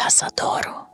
las adoro.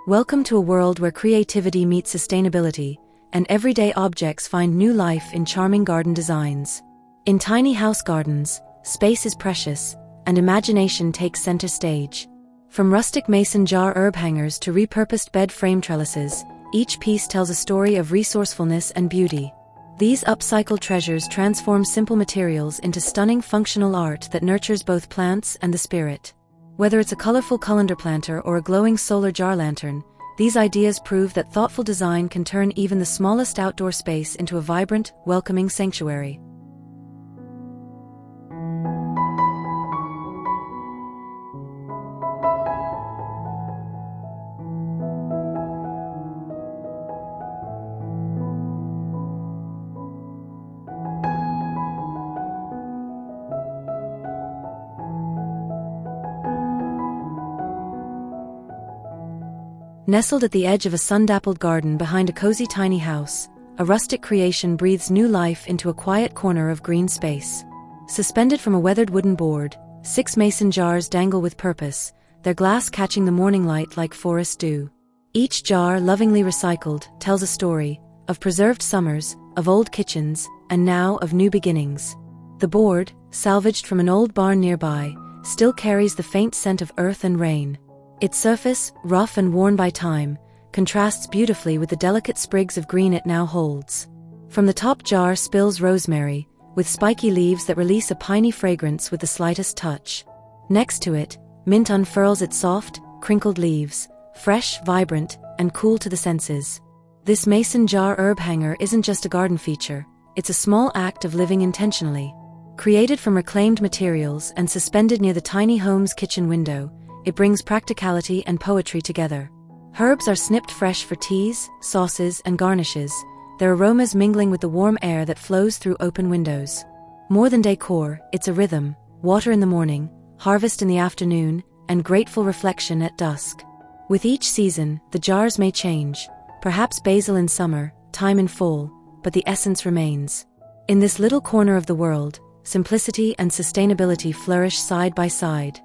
Welcome to a world where creativity meets sustainability, and everyday objects find new life in charming garden designs. In tiny house gardens, space is precious, and imagination takes center stage. From rustic mason jar herb hangers to repurposed bed frame trellises, each piece tells a story of resourcefulness and beauty. These upcycled treasures transform simple materials into stunning functional art that nurtures both plants and the spirit. Whether it's a colorful colander planter or a glowing solar jar lantern, these ideas prove that thoughtful design can turn even the smallest outdoor space into a vibrant, welcoming sanctuary. Nestled at the edge of a sun-dappled garden behind a cozy tiny house, a rustic creation breathes new life into a quiet corner of green space. Suspended from a weathered wooden board, 6 mason jars dangle with purpose, their glass catching the morning light like forest dew. Each jar, lovingly recycled, tells a story of preserved summers, of old kitchens, and now of new beginnings. The board, salvaged from an old barn nearby, still carries the faint scent of earth and rain. Its surface, rough and worn by time, contrasts beautifully with the delicate sprigs of green it now holds. From the top jar spills rosemary, with spiky leaves that release a piney fragrance with the slightest touch. Next to it, mint unfurls its soft, crinkled leaves, fresh, vibrant, and cool to the senses. This mason jar herb hanger isn't just a garden feature, it's a small act of living intentionally. Created from reclaimed materials and suspended near the tiny home's kitchen window, it brings practicality and poetry together. Herbs are snipped fresh for teas, sauces, and garnishes, their aromas mingling with the warm air that flows through open windows. More than decor, it's a rhythm: water in the morning, harvest in the afternoon, and grateful reflection at dusk. With each season, the jars may change, perhaps basil in summer, thyme in fall, but the essence remains. In this little corner of the world, simplicity and sustainability flourish side by side.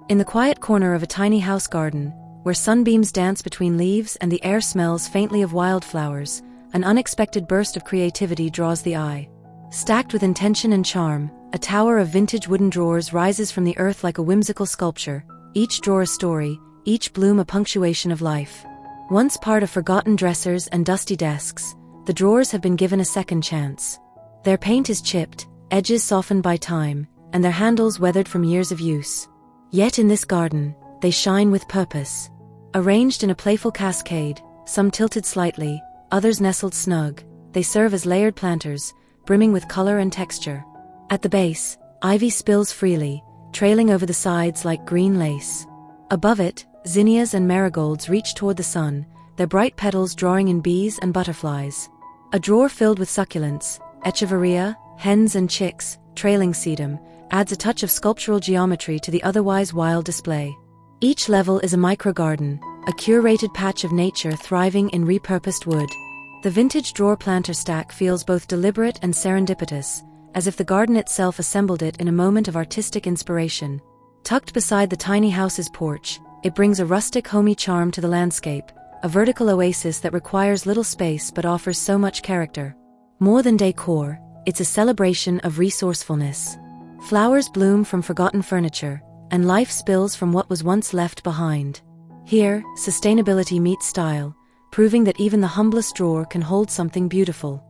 In the quiet corner of a tiny house garden, where sunbeams dance between leaves and the air smells faintly of wildflowers, an unexpected burst of creativity draws the eye. Stacked with intention and charm, a tower of vintage wooden drawers rises from the earth like a whimsical sculpture, each drawer a story, each bloom a punctuation of life. Once part of forgotten dressers and dusty desks, the drawers have been given a second chance. Their paint is chipped, edges softened by time, and their handles weathered from years of use. Yet in this garden, they shine with purpose. Arranged in a playful cascade, some tilted slightly, others nestled snug, they serve as layered planters, brimming with color and texture. At the base, ivy spills freely, trailing over the sides like green lace. Above it, zinnias and marigolds reach toward the sun, their bright petals drawing in bees and butterflies. A drawer filled with succulents, echeveria, hens and chicks, trailing sedum, adds a touch of sculptural geometry to the otherwise wild display. Each level is a micro-garden, a curated patch of nature thriving in repurposed wood. The vintage drawer planter stack feels both deliberate and serendipitous, as if the garden itself assembled it in a moment of artistic inspiration. Tucked beside the tiny house's porch, it brings a rustic homey charm to the landscape, a vertical oasis that requires little space but offers so much character. More than decor, it's a celebration of resourcefulness. Flowers bloom from forgotten furniture, and life spills from what was once left behind. Here, sustainability meets style, proving that even the humblest drawer can hold something beautiful.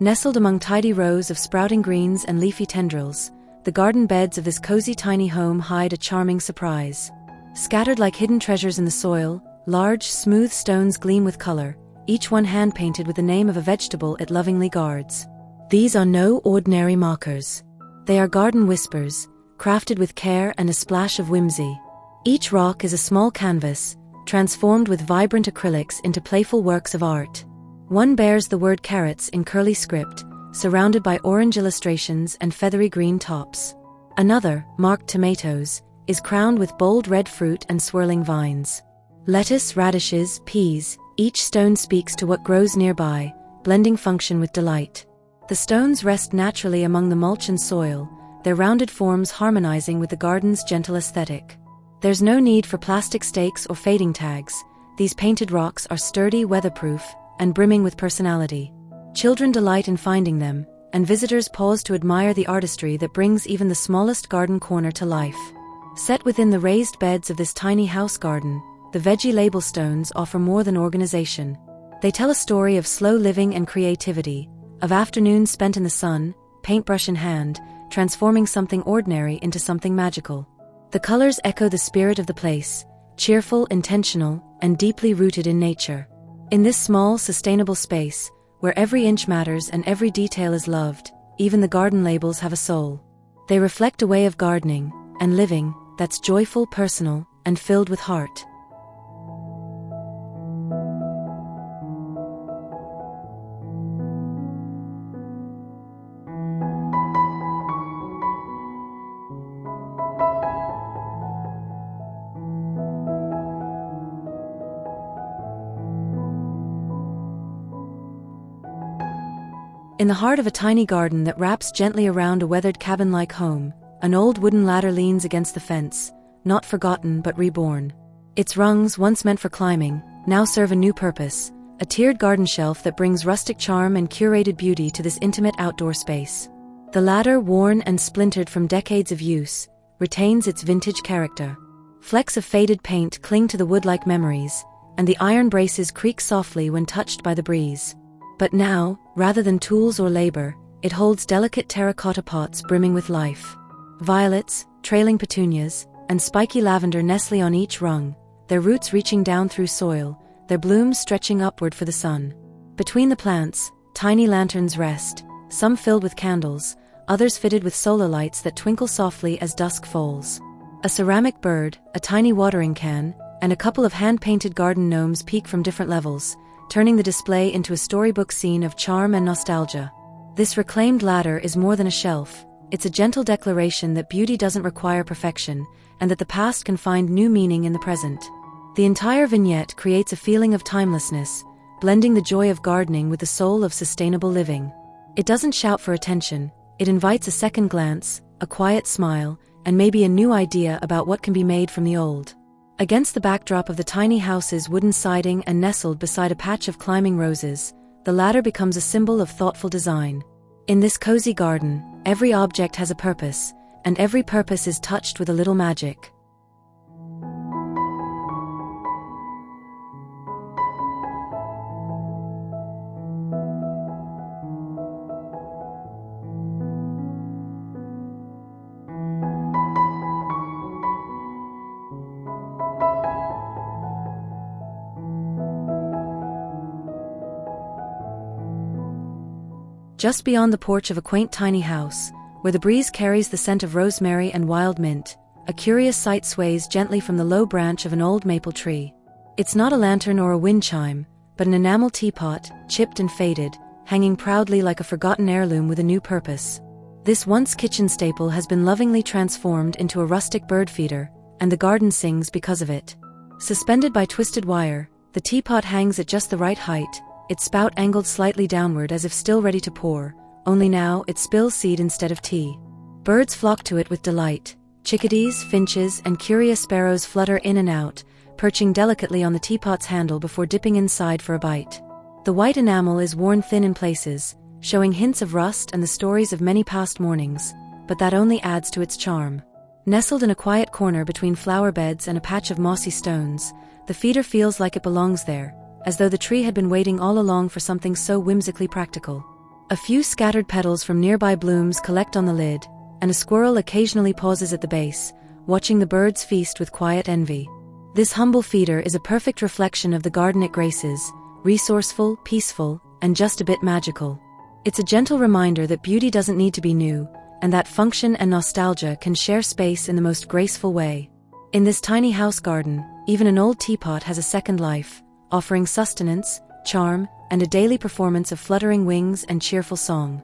Nestled among tidy rows of sprouting greens and leafy tendrils, the garden beds of this cozy tiny home hide a charming surprise. Scattered like hidden treasures in the soil, large, smooth stones gleam with color, each one hand-painted with the name of a vegetable it lovingly guards. These are no ordinary markers. They are garden whispers, crafted with care and a splash of whimsy. Each rock is a small canvas, transformed with vibrant acrylics into playful works of art. One bears the word carrots in curly script, surrounded by orange illustrations and feathery green tops. Another, marked tomatoes, is crowned with bold red fruit and swirling vines. Lettuce, radishes, peas, each stone speaks to what grows nearby, blending function with delight. The stones rest naturally among the mulch and soil, their rounded forms harmonizing with the garden's gentle aesthetic. There's no need for plastic stakes or fading tags. These painted rocks are sturdy, weatherproof, and brimming with personality. Children delight in finding them, and visitors pause to admire the artistry that brings even the smallest garden corner to life. Set within the raised beds of this tiny house garden, the veggie label stones offer more than organization. They tell a story of slow living and creativity, of afternoons spent in the sun, paintbrush in hand, transforming something ordinary into something magical. The colors echo the spirit of the place, cheerful, intentional, and deeply rooted in nature. In this small, sustainable space, where every inch matters and every detail is loved, even the garden labels have a soul. They reflect a way of gardening and living that's joyful, personal, and filled with heart. In the heart of a tiny garden that wraps gently around a weathered cabin-like home, an old wooden ladder leans against the fence, not forgotten but reborn. Its rungs, once meant for climbing, now serve a new purpose, a tiered garden shelf that brings rustic charm and curated beauty to this intimate outdoor space. The ladder, worn and splintered from decades of use, retains its vintage character. Flecks of faded paint cling to the wood like memories, and the iron braces creak softly when touched by the breeze. But now, rather than tools or labor, it holds delicate terracotta pots brimming with life. Violets, trailing petunias, and spiky lavender nestle on each rung, their roots reaching down through soil, their blooms stretching upward for the sun. Between the plants, tiny lanterns rest, some filled with candles, others fitted with solar lights that twinkle softly as dusk falls. A ceramic bird, a tiny watering can, and a couple of hand-painted garden gnomes peek from different levels, turning the display into a storybook scene of charm and nostalgia. This reclaimed ladder is more than a shelf. It's a gentle declaration that beauty doesn't require perfection, and that the past can find new meaning in the present. The entire vignette creates a feeling of timelessness, blending the joy of gardening with the soul of sustainable living. It doesn't shout for attention, it invites a second glance, a quiet smile, and maybe a new idea about what can be made from the old. Against the backdrop of the tiny house's wooden siding and nestled beside a patch of climbing roses, the ladder becomes a symbol of thoughtful design. In this cozy garden, every object has a purpose, and every purpose is touched with a little magic. Just beyond the porch of a quaint tiny house, where the breeze carries the scent of rosemary and wild mint, a curious sight sways gently from the low branch of an old maple tree. It's not a lantern or a wind chime, but an enamel teapot, chipped and faded, hanging proudly like a forgotten heirloom with a new purpose. This once kitchen staple has been lovingly transformed into a rustic bird feeder, and the garden sings because of it. Suspended by twisted wire, the teapot hangs at just the right height, its spout angled slightly downward as if still ready to pour, only now it spills seed instead of tea. Birds flock to it with delight. Chickadees, finches, and curious sparrows flutter in and out, perching delicately on the teapot's handle before dipping inside for a bite. The white enamel is worn thin in places, showing hints of rust and the stories of many past mornings, but that only adds to its charm. Nestled in a quiet corner between flower beds and a patch of mossy stones, the feeder feels like it belongs there, as though the tree had been waiting all along for something so whimsically practical. A few scattered petals from nearby blooms collect on the lid, and a squirrel occasionally pauses at the base, watching the birds feast with quiet envy. This humble feeder is a perfect reflection of the garden it graces, resourceful, peaceful, and just a bit magical. It's a gentle reminder that beauty doesn't need to be new, and that function and nostalgia can share space in the most graceful way. In this tiny house garden, even an old teapot has a second life, offering sustenance, charm, and a daily performance of fluttering wings and cheerful song.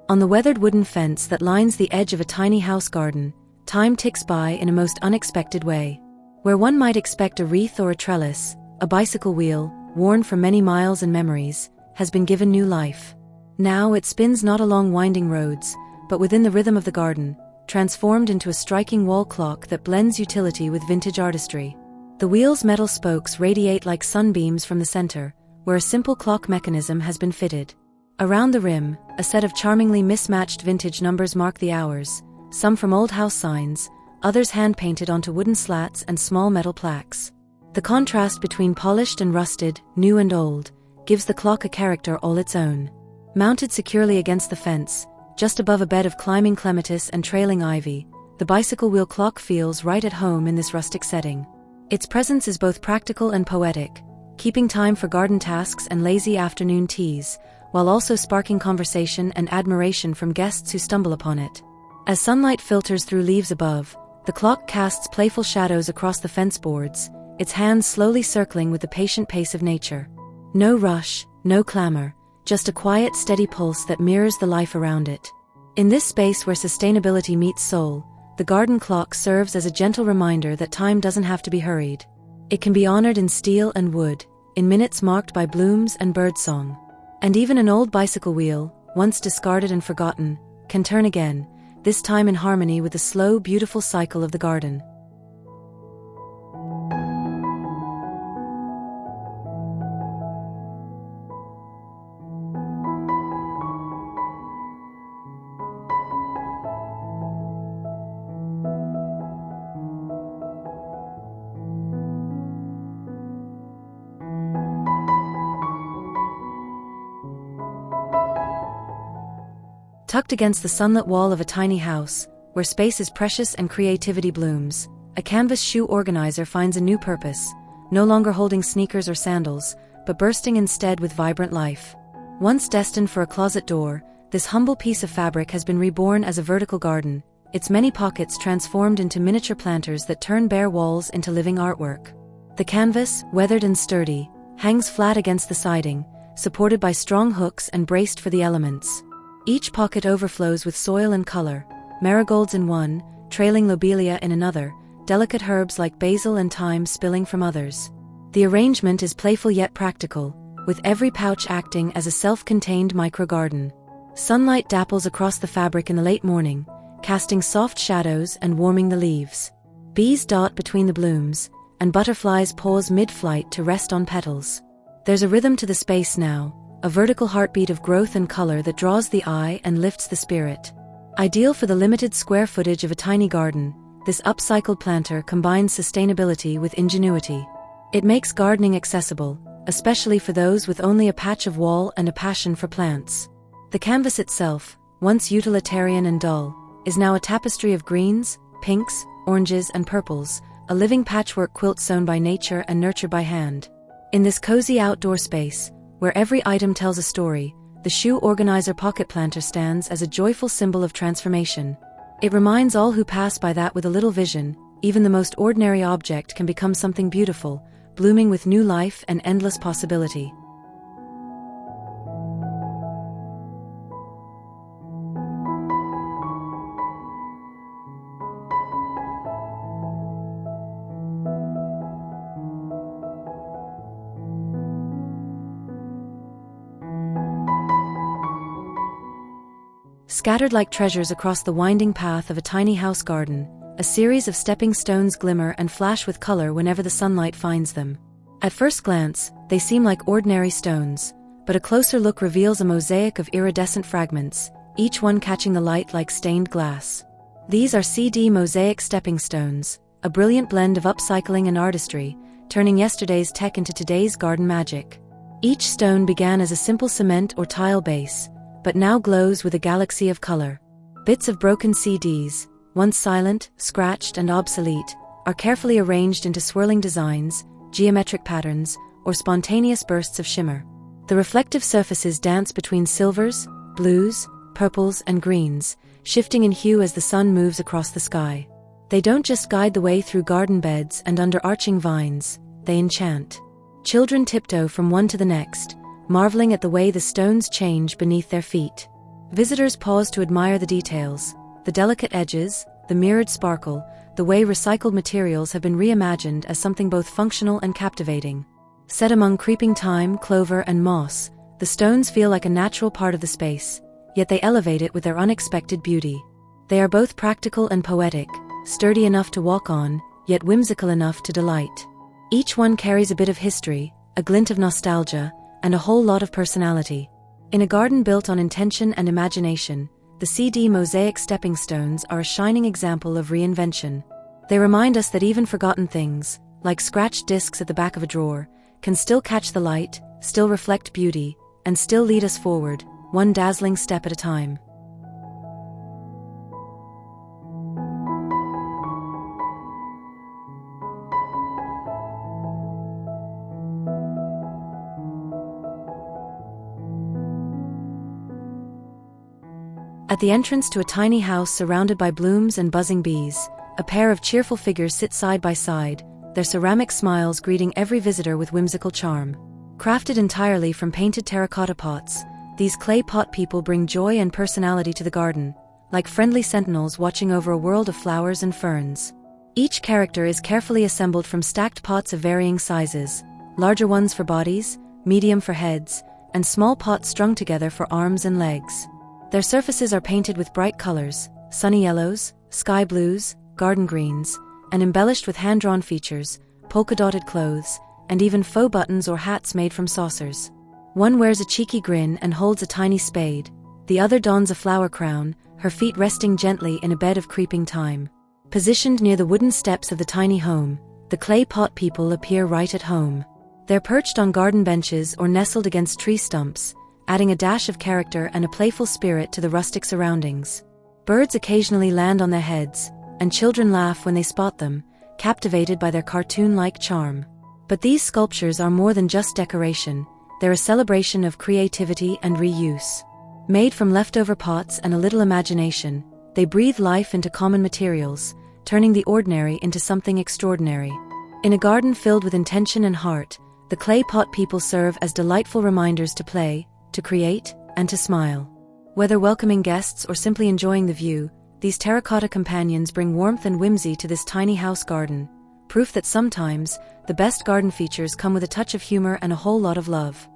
On the weathered wooden fence that lines the edge of a tiny house garden, time ticks by in a most unexpected way. Where one might expect a wreath or a trellis, a bicycle wheel, worn for many miles and memories, has been given new life. Now it spins not along winding roads, but within the rhythm of the garden, transformed into a striking wall clock that blends utility with vintage artistry. The wheel's metal spokes radiate like sunbeams from the center, where a simple clock mechanism has been fitted. Around the rim, a set of charmingly mismatched vintage numbers mark the hours, some from old house signs, others hand-painted onto wooden slats and small metal plaques. The contrast between polished and rusted, new and old, gives the clock a character all its own. Mounted securely against the fence, just above a bed of climbing clematis and trailing ivy, the bicycle wheel clock feels right at home in this rustic setting. Its presence is both practical and poetic, keeping time for garden tasks and lazy afternoon teas, while also sparking conversation and admiration from guests who stumble upon it. As sunlight filters through leaves above, the clock casts playful shadows across the fence boards, its hands slowly circling with the patient pace of nature. No rush, no clamor, just a quiet, steady pulse that mirrors the life around it. In this space where sustainability meets soul, the garden clock serves as a gentle reminder that time doesn't have to be hurried. It can be honored in steel and wood, in minutes marked by blooms and birdsong. And even an old bicycle wheel, once discarded and forgotten, can turn again, this time in harmony with the slow, beautiful cycle of the garden. Tucked against the sunlit wall of a tiny house, where space is precious and creativity blooms, a canvas shoe organizer finds a new purpose, no longer holding sneakers or sandals, but bursting instead with vibrant life. Once destined for a closet door, this humble piece of fabric has been reborn as a vertical garden, its many pockets transformed into miniature planters that turn bare walls into living artwork. The canvas, weathered and sturdy, hangs flat against the siding, supported by strong hooks and braced for the elements. Each pocket overflows with soil and color, marigolds in one, trailing lobelia in another, delicate herbs like basil and thyme spilling from others. The arrangement is playful yet practical, with every pouch acting as a self-contained micro-garden. Sunlight dapples across the fabric in the late morning, casting soft shadows and warming the leaves. Bees dot between the blooms, and butterflies pause mid-flight to rest on petals. There's a rhythm to the space now, a vertical heartbeat of growth and color that draws the eye and lifts the spirit. Ideal for the limited square footage of a tiny garden, this upcycled planter combines sustainability with ingenuity. It makes gardening accessible, especially for those with only a patch of wall and a passion for plants. The canvas itself, once utilitarian and dull, is now a tapestry of greens, pinks, oranges, and purples, a living patchwork quilt sewn by nature and nurtured by hand. In this cozy outdoor space, where every item tells a story, the shoe organizer pocket planter stands as a joyful symbol of transformation. It reminds all who pass by that with a little vision, even the most ordinary object can become something beautiful, blooming with new life and endless possibility. Scattered like treasures across the winding path of a tiny house garden, a series of stepping stones glimmer and flash with color whenever the sunlight finds them. At first glance, they seem like ordinary stones, but a closer look reveals a mosaic of iridescent fragments, each one catching the light like stained glass. These are CD mosaic stepping stones, a brilliant blend of upcycling and artistry, turning yesterday's tech into today's garden magic. Each stone began as a simple cement or tile base, but now glows with a galaxy of color. Bits of broken CDs, once silent, scratched, and obsolete, are carefully arranged into swirling designs, geometric patterns, or spontaneous bursts of shimmer. The reflective surfaces dance between silvers, blues, purples, and greens, shifting in hue as the sun moves across the sky. They don't just guide the way through garden beds and under arching vines, they enchant. Children tiptoe from one to the next, marveling at the way the stones change beneath their feet. Visitors pause to admire the details, the delicate edges, the mirrored sparkle, the way recycled materials have been reimagined as something both functional and captivating. Set among creeping thyme, clover, and moss, the stones feel like a natural part of the space, yet they elevate it with their unexpected beauty. They are both practical and poetic, sturdy enough to walk on, yet whimsical enough to delight. Each one carries a bit of history, a glint of nostalgia, and a whole lot of personality. In a garden built on intention and imagination, the CD mosaic stepping stones are a shining example of reinvention. They remind us that even forgotten things, like scratched discs at the back of a drawer, can still catch the light, still reflect beauty, and still lead us forward, one dazzling step at a time. At the entrance to a tiny house surrounded by blooms and buzzing bees, a pair of cheerful figures sit side by side, their ceramic smiles greeting every visitor with whimsical charm. Crafted entirely from painted terracotta pots, these clay pot people bring joy and personality to the garden, like friendly sentinels watching over a world of flowers and ferns. Each character is carefully assembled from stacked pots of varying sizes, larger ones for bodies, medium for heads, and small pots strung together for arms and legs. Their surfaces are painted with bright colors, sunny yellows, sky blues, garden greens, and embellished with hand-drawn features, polka-dotted clothes, and even faux buttons or hats made from saucers. One wears a cheeky grin and holds a tiny spade, the other dons a flower crown, her feet resting gently in a bed of creeping thyme. Positioned near the wooden steps of the tiny home, the clay pot people appear right at home. They're perched on garden benches or nestled against tree stumps, adding a dash of character and a playful spirit to the rustic surroundings. Birds occasionally land on their heads, and children laugh when they spot them, captivated by their cartoon-like charm. But these sculptures are more than just decoration, they're a celebration of creativity and reuse. Made from leftover pots and a little imagination, they breathe life into common materials, turning the ordinary into something extraordinary. In a garden filled with intention and heart, the clay pot people serve as delightful reminders to play, to create, and to smile. Whether welcoming guests or simply enjoying the view, these terracotta companions bring warmth and whimsy to this tiny house garden, proof that sometimes, the best garden features come with a touch of humor and a whole lot of love.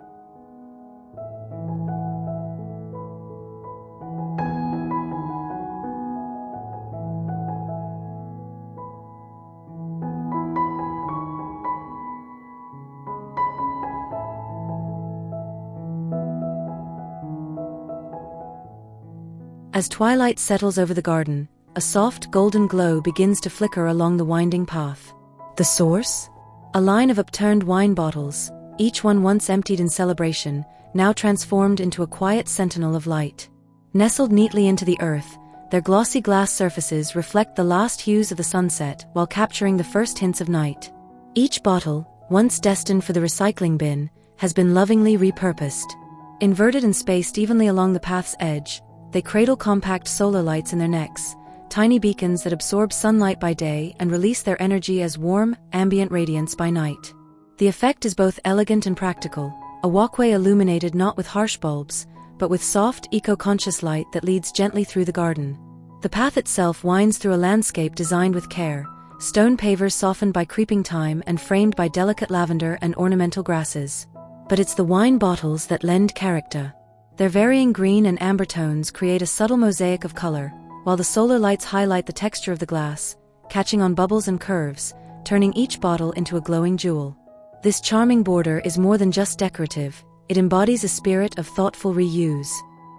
As twilight settles over the garden, a soft golden glow begins to flicker along the winding path. The source? A line of upturned wine bottles, each one once emptied in celebration, now transformed into a quiet sentinel of light. Nestled neatly into the earth, their glossy glass surfaces reflect the last hues of the sunset while capturing the first hints of night. Each bottle, once destined for the recycling bin, has been lovingly repurposed. Inverted and spaced evenly along the path's edge, they cradle compact solar lights in their necks, tiny beacons that absorb sunlight by day and release their energy as warm, ambient radiance by night. The effect is both elegant and practical, a walkway illuminated not with harsh bulbs, but with soft, eco-conscious light that leads gently through the garden. The path itself winds through a landscape designed with care, stone pavers softened by creeping thyme and framed by delicate lavender and ornamental grasses. But it's the wine bottles that lend character. Their varying green and amber tones create a subtle mosaic of color, while the solar lights highlight the texture of the glass, catching on bubbles and curves, turning each bottle into a glowing jewel. This charming border is more than just decorative, it embodies a spirit of thoughtful reuse.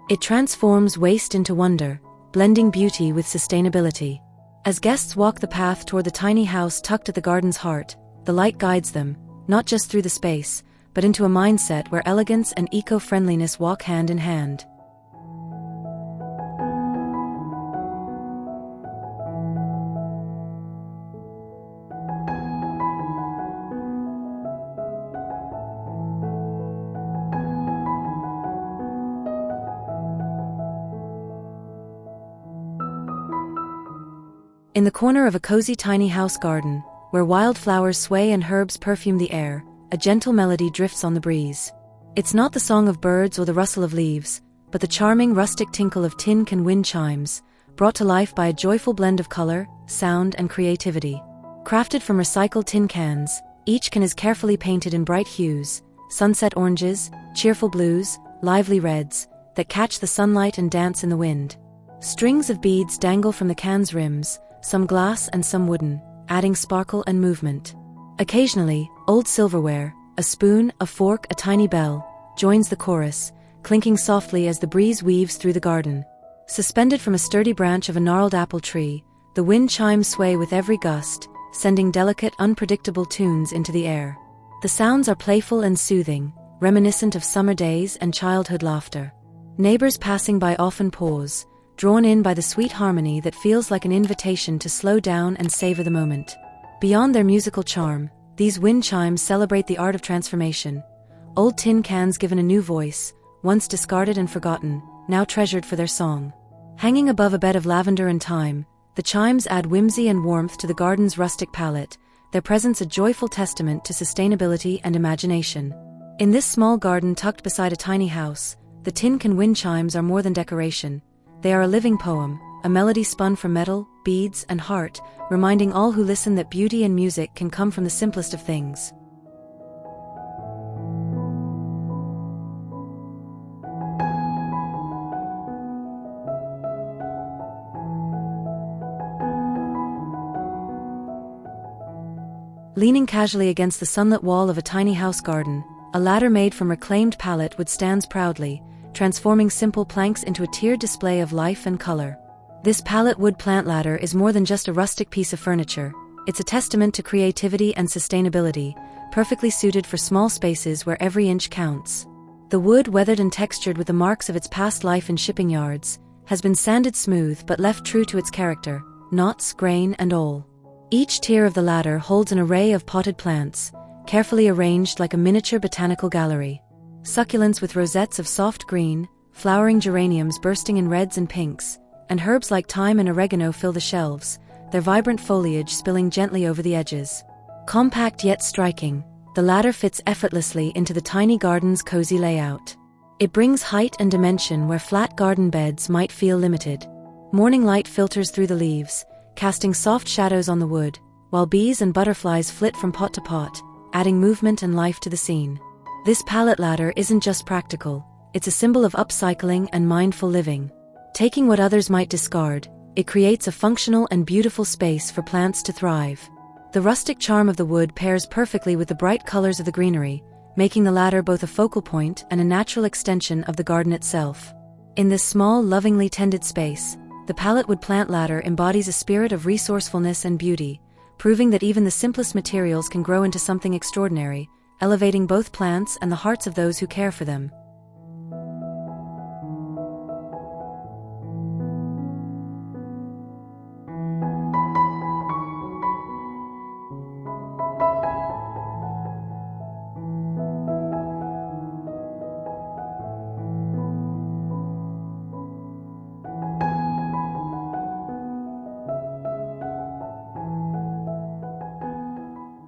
It transforms waste into wonder, blending beauty with sustainability. As guests walk the path toward the tiny house tucked at the garden's heart, the light guides them, not just through the space, but into a mindset where elegance and eco-friendliness walk hand in hand. In the corner of a cozy tiny house garden, where wildflowers sway and herbs perfume the air, a gentle melody drifts on the breeze. It's not the song of birds or the rustle of leaves, but the charming rustic tinkle of tin can wind chimes, brought to life by a joyful blend of color, sound, and creativity. Crafted from recycled tin cans, each can is carefully painted in bright hues, sunset oranges, cheerful blues, lively reds, that catch the sunlight and dance in the wind. Strings of beads dangle from the can's rims, some glass and some wooden, adding sparkle and movement. Occasionally, old silverware, a spoon, a fork, a tiny bell, joins the chorus, clinking softly as the breeze weaves through the garden. Suspended from a sturdy branch of a gnarled apple tree, the wind chimes sway with every gust, sending delicate, unpredictable tunes into the air. The sounds are playful and soothing, reminiscent of summer days and childhood laughter. Neighbors passing by often pause, drawn in by the sweet harmony that feels like an invitation to slow down and savor the moment. Beyond their musical charm, these wind chimes celebrate the art of transformation. Old tin cans given a new voice, once discarded and forgotten, now treasured for their song. Hanging above a bed of lavender and thyme, the chimes add whimsy and warmth to the garden's rustic palette, their presence a joyful testament to sustainability and imagination. In this small garden tucked beside a tiny house, the tin can wind chimes are more than decoration. They are a living poem, a melody spun from metal, beads, and heart, reminding all who listen that beauty and music can come from the simplest of things. Leaning casually against the sunlit wall of a tiny house garden, a ladder made from reclaimed pallet wood stands proudly, transforming simple planks into a tiered display of life and color. This pallet wood plant ladder is more than just a rustic piece of furniture. It's a testament to creativity and sustainability, perfectly suited for small spaces where every inch counts. The wood, weathered and textured with the marks of its past life in shipping yards, has been sanded smooth but left true to its character, knots, grain, and all. Each tier of the ladder holds an array of potted plants, carefully arranged like a miniature botanical gallery. Succulents with rosettes of soft green, flowering geraniums bursting in reds and pinks, and herbs like thyme and oregano fill the shelves, their vibrant foliage spilling gently over the edges. Compact yet striking, the ladder fits effortlessly into the tiny garden's cozy layout. It brings height and dimension where flat garden beds might feel limited. Morning light filters through the leaves, casting soft shadows on the wood, while bees and butterflies flit from pot to pot, adding movement and life to the scene. This pallet ladder isn't just practical, it's a symbol of upcycling and mindful living. Taking what others might discard, it creates a functional and beautiful space for plants to thrive. The rustic charm of the wood pairs perfectly with the bright colors of the greenery, making the ladder both a focal point and a natural extension of the garden itself. In this small, lovingly tended space, the pallet wood plant ladder embodies a spirit of resourcefulness and beauty, proving that even the simplest materials can grow into something extraordinary, elevating both plants and the hearts of those who care for them.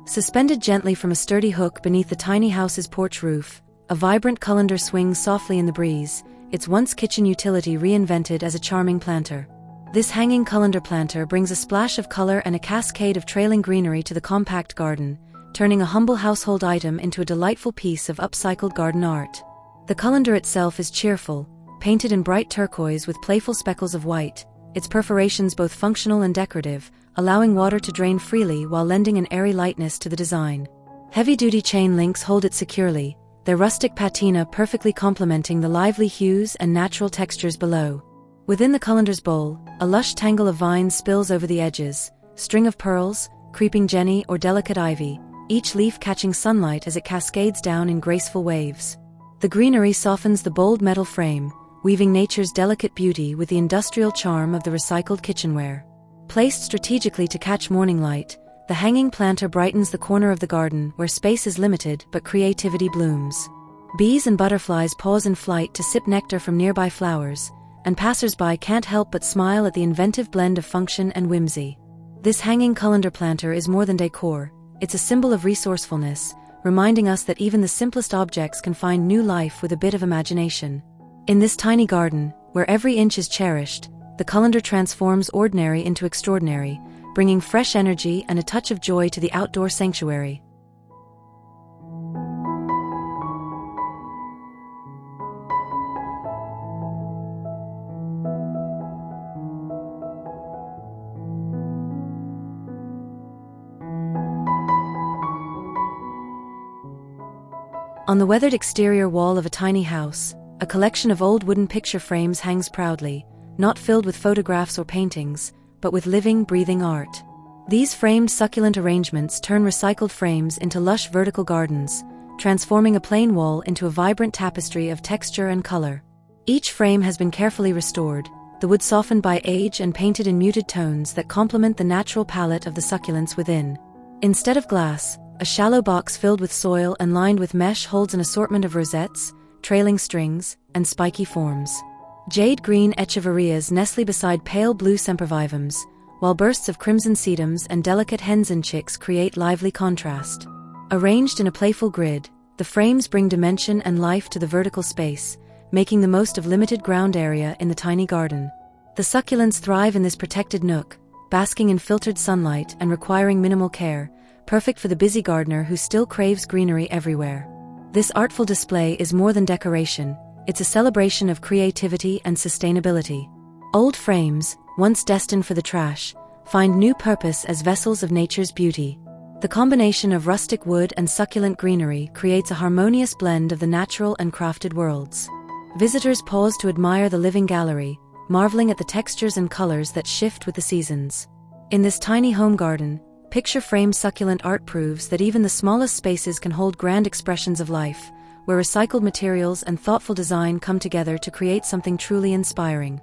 Suspended gently from a sturdy hook beneath the tiny house's porch roof, a vibrant colander swings softly in the breeze, its once kitchen utility reinvented as a charming planter. This hanging colander planter brings a splash of color and a cascade of trailing greenery to the compact garden, turning a humble household item into a delightful piece of upcycled garden art. The colander itself is cheerful, painted in bright turquoise with playful speckles of white, its perforations both functional and decorative, allowing water to drain freely while lending an airy lightness to the design. Heavy-duty chain links hold it securely, their rustic patina perfectly complementing the lively hues and natural textures below. Within the colander's bowl, a lush tangle of vines spills over the edges, string of pearls, creeping jenny or delicate ivy, each leaf catching sunlight as it cascades down in graceful waves. The greenery softens the bold metal frame, weaving nature's delicate beauty with the industrial charm of the recycled kitchenware. Placed strategically to catch morning light, the hanging planter brightens the corner of the garden where space is limited but creativity blooms. Bees and butterflies pause in flight to sip nectar from nearby flowers, and passers-by can't help but smile at the inventive blend of function and whimsy. This hanging colander planter is more than decor, it's a symbol of resourcefulness, reminding us that even the simplest objects can find new life with a bit of imagination. In this tiny garden, where every inch is cherished, the colander transforms ordinary into extraordinary, bringing fresh energy and a touch of joy to the outdoor sanctuary. On the weathered exterior wall of a tiny house, a collection of old wooden picture frames hangs proudly, not filled with photographs or paintings, but with living, breathing art. These framed succulent arrangements turn recycled frames into lush vertical gardens, transforming a plain wall into a vibrant tapestry of texture and color. Each frame has been carefully restored, the wood softened by age and painted in muted tones that complement the natural palette of the succulents within. Instead of glass, a shallow box filled with soil and lined with mesh holds an assortment of rosettes, trailing strings, and spiky forms. Jade green echeverias nestle beside pale blue sempervivums, while bursts of crimson sedums and delicate hens and chicks create lively contrast. Arranged in a playful grid, the frames bring dimension and life to the vertical space, making the most of limited ground area in the tiny garden. The succulents thrive in this protected nook, basking in filtered sunlight and requiring minimal care, perfect for the busy gardener who still craves greenery everywhere. This artful display is more than decoration, it's a celebration of creativity and sustainability. Old frames, once destined for the trash, find new purpose as vessels of nature's beauty. The combination of rustic wood and succulent greenery creates a harmonious blend of the natural and crafted worlds. Visitors pause to admire the living gallery, marveling at the textures and colors that shift with the seasons. In this tiny home garden, picture-frame succulent art proves that even the smallest spaces can hold grand expressions of life, where recycled materials and thoughtful design come together to create something truly inspiring.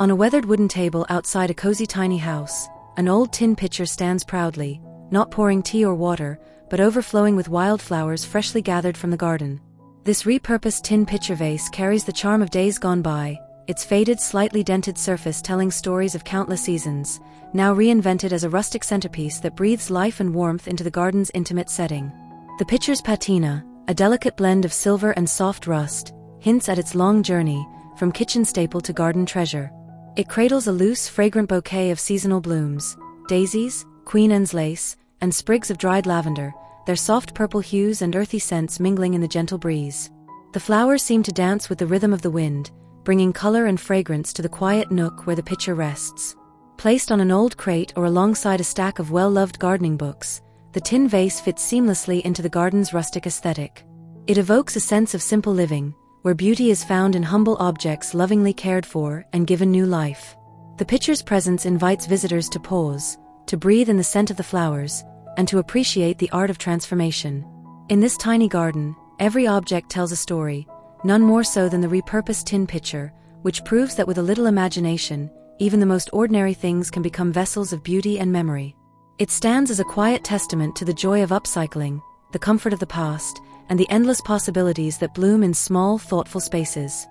On a weathered wooden table outside a cozy tiny house, an old tin pitcher stands proudly, not pouring tea or water, but overflowing with wildflowers freshly gathered from the garden. This repurposed tin pitcher vase carries the charm of days gone by, its faded, slightly dented surface telling stories of countless seasons, now reinvented as a rustic centerpiece that breathes life and warmth into the garden's intimate setting. The pitcher's patina, a delicate blend of silver and soft rust, hints at its long journey, from kitchen staple to garden treasure. It cradles a loose, fragrant bouquet of seasonal blooms, daisies, Queen Anne's lace, and sprigs of dried lavender, their soft purple hues and earthy scents mingling in the gentle breeze. The flowers seem to dance with the rhythm of the wind, bringing color and fragrance to the quiet nook where the pitcher rests. Placed on an old crate or alongside a stack of well-loved gardening books, the tin vase fits seamlessly into the garden's rustic aesthetic. It evokes a sense of simple living, where beauty is found in humble objects lovingly cared for and given new life. The pitcher's presence invites visitors to pause, to breathe in the scent of the flowers, and to appreciate the art of transformation. In this tiny garden, every object tells a story, none more so than the repurposed tin pitcher, which proves that with a little imagination, even the most ordinary things can become vessels of beauty and memory. It stands as a quiet testament to the joy of upcycling, the comfort of the past, and the endless possibilities that bloom in small, thoughtful spaces.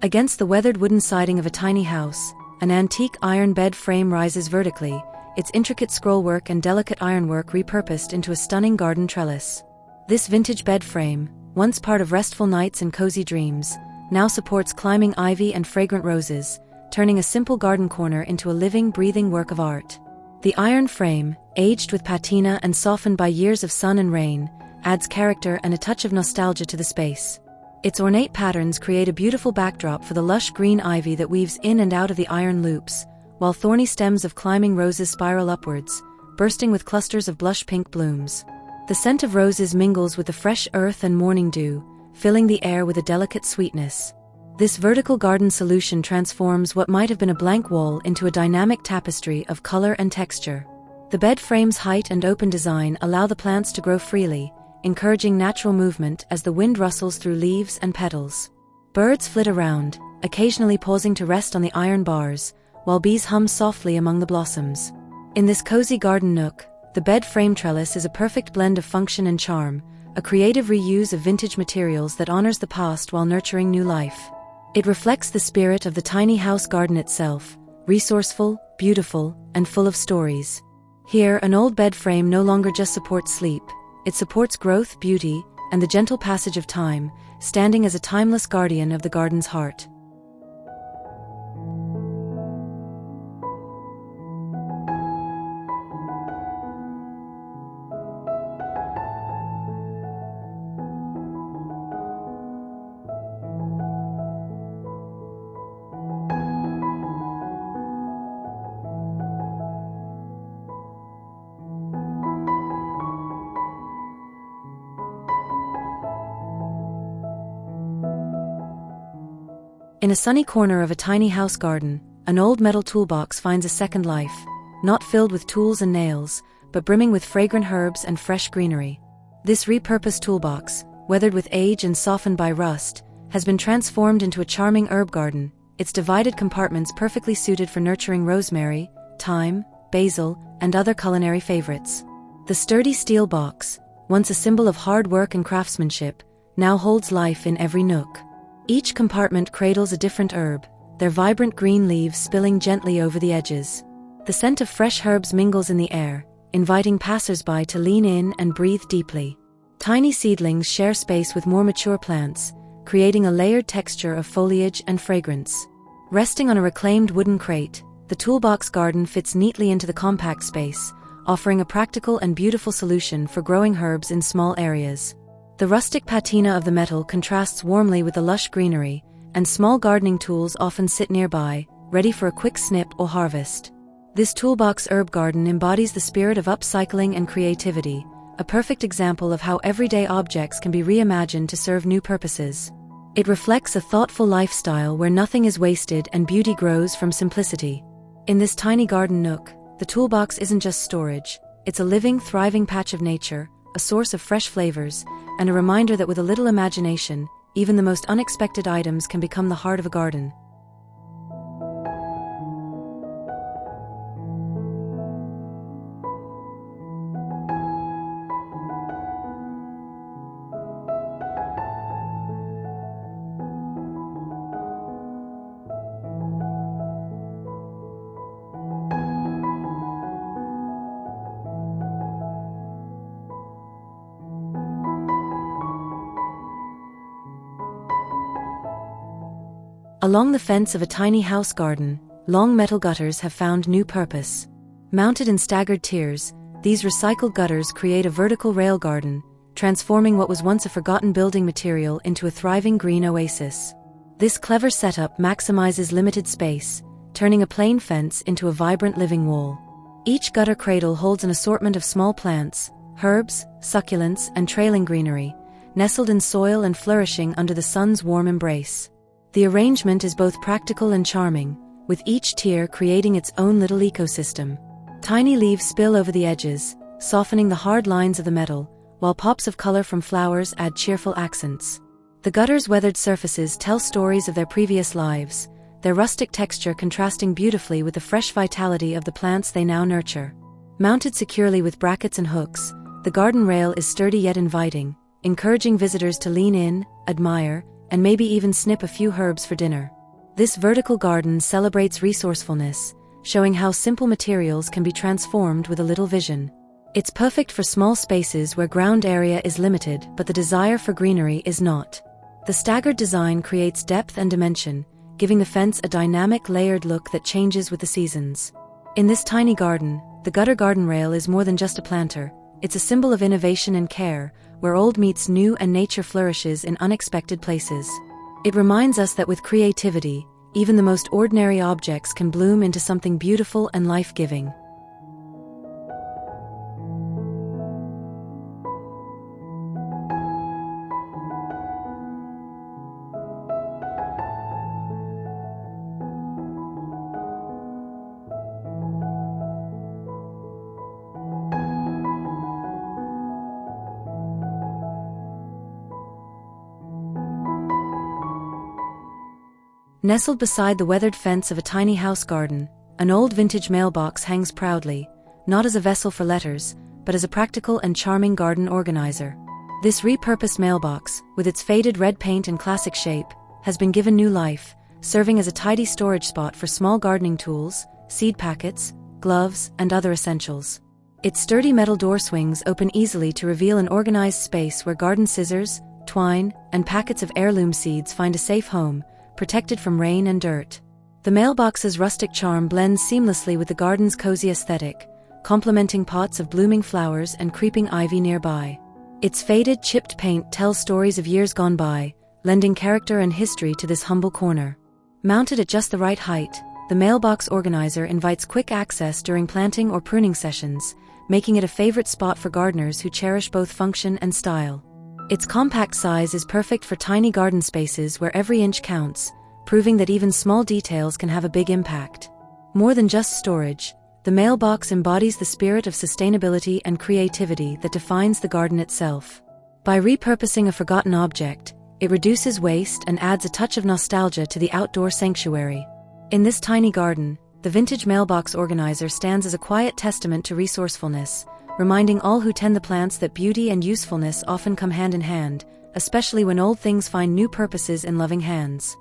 Against the weathered wooden siding of a tiny house, an antique iron bed frame rises vertically, its intricate scrollwork and delicate ironwork repurposed into a stunning garden trellis. This vintage bed frame, once part of restful nights and cozy dreams, now supports climbing ivy and fragrant roses, turning a simple garden corner into a living, breathing work of art. The iron frame, aged with patina and softened by years of sun and rain, adds character and a touch of nostalgia to the space. Its ornate patterns create a beautiful backdrop for the lush green ivy that weaves in and out of the iron loops, while thorny stems of climbing roses spiral upwards, bursting with clusters of blush pink blooms. The scent of roses mingles with the fresh earth and morning dew, filling the air with a delicate sweetness. This vertical garden solution transforms what might have been a blank wall into a dynamic tapestry of color and texture. The bed frame's height and open design allow the plants to grow freely, encouraging natural movement as the wind rustles through leaves and petals. Birds flit around, occasionally pausing to rest on the iron bars, while bees hum softly among the blossoms. In this cozy garden nook, the bed frame trellis is a perfect blend of function and charm, a creative reuse of vintage materials that honors the past while nurturing new life. It reflects the spirit of the tiny house garden itself, resourceful, beautiful, and full of stories. Here, an old bed frame no longer just supports sleep, it supports growth, beauty, and the gentle passage of time, standing as a timeless guardian of the garden's heart. In a sunny corner of a tiny house garden, an old metal toolbox finds a second life, not filled with tools and nails, but brimming with fragrant herbs and fresh greenery. This repurposed toolbox, weathered with age and softened by rust, has been transformed into a charming herb garden, its divided compartments perfectly suited for nurturing rosemary, thyme, basil, and other culinary favorites. The sturdy steel box, once a symbol of hard work and craftsmanship, now holds life in every nook. Each compartment cradles a different herb, their vibrant green leaves spilling gently over the edges. The scent of fresh herbs mingles in the air, inviting passers-by to lean in and breathe deeply. Tiny seedlings share space with more mature plants, creating a layered texture of foliage and fragrance. Resting on a reclaimed wooden crate, the toolbox garden fits neatly into the compact space, offering a practical and beautiful solution for growing herbs in small areas. The rustic patina of the metal contrasts warmly with the lush greenery, and small gardening tools often sit nearby, ready for a quick snip or harvest. This toolbox herb garden embodies the spirit of upcycling and creativity, a perfect example of how everyday objects can be reimagined to serve new purposes. It reflects a thoughtful lifestyle where nothing is wasted and beauty grows from simplicity. In this tiny garden nook, the toolbox isn't just storage, it's a living, thriving patch of nature, a source of fresh flavors, and a reminder that with a little imagination, even the most unexpected items can become the heart of a garden. Along the fence of a tiny house garden, long metal gutters have found new purpose. Mounted in staggered tiers, these recycled gutters create a vertical rail garden, transforming what was once a forgotten building material into a thriving green oasis. This clever setup maximizes limited space, turning a plain fence into a vibrant living wall. Each gutter cradle holds an assortment of small plants, herbs, succulents, and trailing greenery, nestled in soil and flourishing under the sun's warm embrace. The arrangement is both practical and charming, with each tier creating its own little ecosystem. Tiny leaves spill over the edges, softening the hard lines of the metal, while pops of color from flowers add cheerful accents. The gutters' weathered surfaces tell stories of their previous lives, their rustic texture contrasting beautifully with the fresh vitality of the plants they now nurture. Mounted securely with brackets and hooks, the garden rail is sturdy yet inviting, encouraging visitors to lean in, admire, and maybe even snip a few herbs for dinner. This vertical garden celebrates resourcefulness, showing how simple materials can be transformed with a little vision. It's perfect for small spaces where ground area is limited but the desire for greenery is not. The staggered design creates depth and dimension, giving the fence a dynamic, layered look that changes with the seasons. In this tiny garden, the gutter garden rail is more than just a planter. It's a symbol of innovation and care, where old meets new and nature flourishes in unexpected places. It reminds us that with creativity, even the most ordinary objects can bloom into something beautiful and life-giving. Nestled beside the weathered fence of a tiny house garden, an old vintage mailbox hangs proudly, not as a vessel for letters, but as a practical and charming garden organizer. This repurposed mailbox, with its faded red paint and classic shape, has been given new life, serving as a tidy storage spot for small gardening tools, seed packets, gloves, and other essentials. Its sturdy metal door swings open easily to reveal an organized space where garden scissors, twine, and packets of heirloom seeds find a safe home, protected from rain and dirt. The mailbox's rustic charm blends seamlessly with the garden's cozy aesthetic, complementing pots of blooming flowers and creeping ivy nearby. Its faded, chipped paint tells stories of years gone by, lending character and history to this humble corner. Mounted at just the right height, the mailbox organizer invites quick access during planting or pruning sessions, making it a favorite spot for gardeners who cherish both function and style. Its compact size is perfect for tiny garden spaces where every inch counts, proving that even small details can have a big impact. More than just storage, the mailbox embodies the spirit of sustainability and creativity that defines the garden itself. By repurposing a forgotten object, it reduces waste and adds a touch of nostalgia to the outdoor sanctuary. In this tiny garden, the vintage mailbox organizer stands as a quiet testament to resourcefulness, reminding all who tend the plants that beauty and usefulness often come hand in hand, especially when old things find new purposes in loving hands.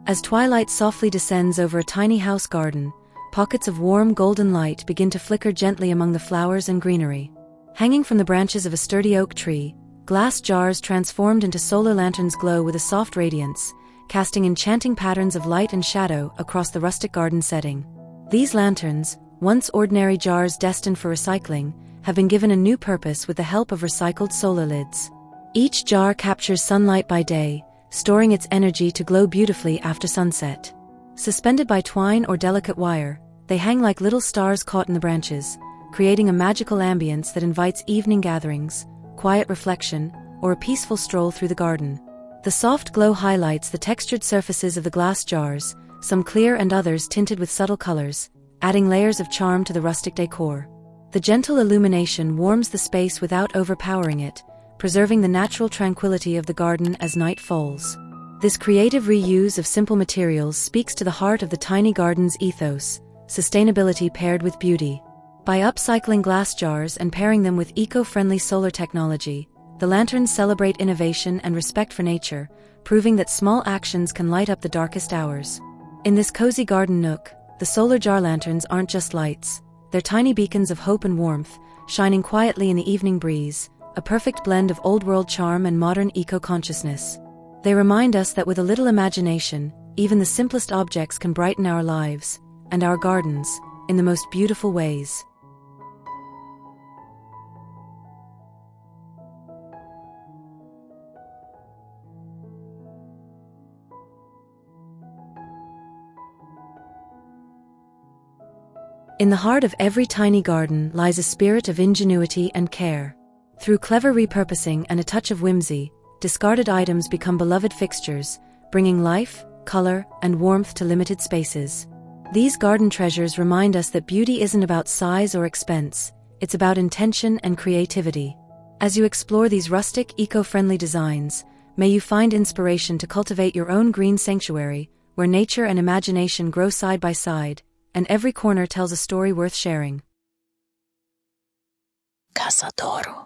As twilight softly descends over a tiny house garden, pockets of warm golden light begin to flicker gently among the flowers and greenery. Hanging from the branches of a sturdy oak tree, glass jars transformed into solar lanterns glow with a soft radiance, casting enchanting patterns of light and shadow across the rustic garden setting. These lanterns, once ordinary jars destined for recycling, have been given a new purpose with the help of recycled solar lids. Each jar captures sunlight by day, storing its energy to glow beautifully after sunset. Suspended by twine or delicate wire, they hang like little stars caught in the branches, creating a magical ambience that invites evening gatherings, quiet reflection, or a peaceful stroll through the garden. The soft glow highlights the textured surfaces of the glass jars, some clear and others tinted with subtle colors, adding layers of charm to the rustic decor. The gentle illumination warms the space without overpowering it, preserving the natural tranquility of the garden as night falls. This creative reuse of simple materials speaks to the heart of the tiny garden's ethos, sustainability paired with beauty. By upcycling glass jars and pairing them with eco-friendly solar technology, the lanterns celebrate innovation and respect for nature, proving that small actions can light up the darkest hours. In this cozy garden nook, the solar jar lanterns aren't just lights, they're tiny beacons of hope and warmth, shining quietly in the evening breeze, a perfect blend of old-world charm and modern eco-consciousness. They remind us that with a little imagination, even the simplest objects can brighten our lives, and our gardens, in the most beautiful ways. In the heart of every tiny garden lies a spirit of ingenuity and care. Through clever repurposing and a touch of whimsy, discarded items become beloved fixtures, bringing life, color, and warmth to limited spaces. These garden treasures remind us that beauty isn't about size or expense, it's about intention and creativity. As you explore these rustic, eco-friendly designs, may you find inspiration to cultivate your own green sanctuary, where nature and imagination grow side by side, and every corner tells a story worth sharing. Casa d'Oro.